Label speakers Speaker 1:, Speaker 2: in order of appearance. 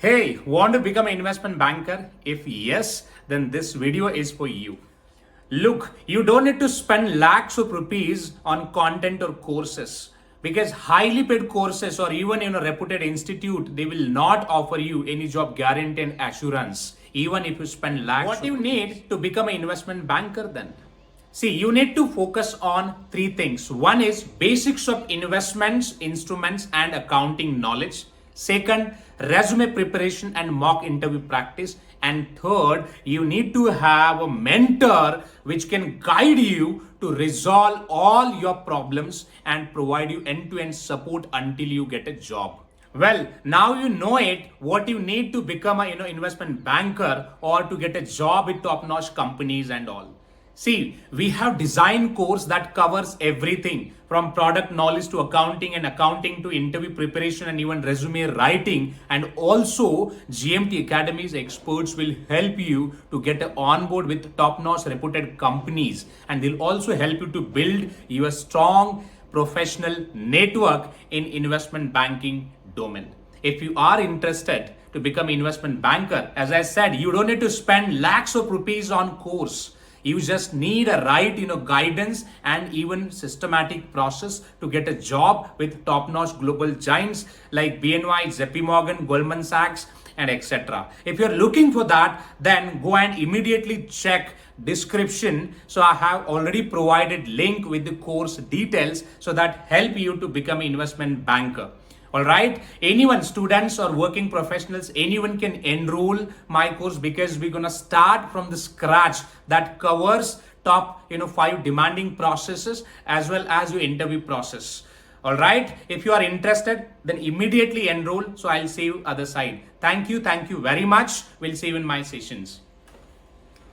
Speaker 1: Hey, want to become an investment banker? If yes, then this video is for you. Look, you don't need to spend lakhs of rupees on content or courses because highly paid courses or even in a reputed institute, they will not offer you any job guarantee and assurance, even if you spend lakhs. What you need to become an investment banker then? See, you need to focus on three things. One is basics of investments, instruments, and accounting knowledge. Second, resume preparation and mock interview practice. And third, you need to have a mentor which can guide you to resolve all your problems and provide you end-to-end support until you get a job. Well, now you know it, what you need to become a investment banker or to get a job with top-notch companies and all. See, we have design course that covers everything from product knowledge to accounting and accounting to interview preparation and even resume writing. And also GMT Academy's experts will help you to get on board with top-notch reputed companies. And they'll also help you to build your strong professional network in investment banking domain. If you are interested to become an investment banker, as I said, you don't need to spend lakhs of rupees on course. You just need a right, guidance and even systematic process to get a job with top-notch global giants like BNY, JP Morgan, Goldman Sachs, and etc. If you're looking for that, then go and immediately check description. So I have already provided link with the course details so that help you to become an investment banker. All right, anyone, students or working professionals, anyone can enroll my course because we're gonna start from the scratch that covers top 5 demanding processes as well as your interview process. All right, if you are interested, then immediately enroll. So I'll see you other side. Thank you very much. We'll see you in my sessions.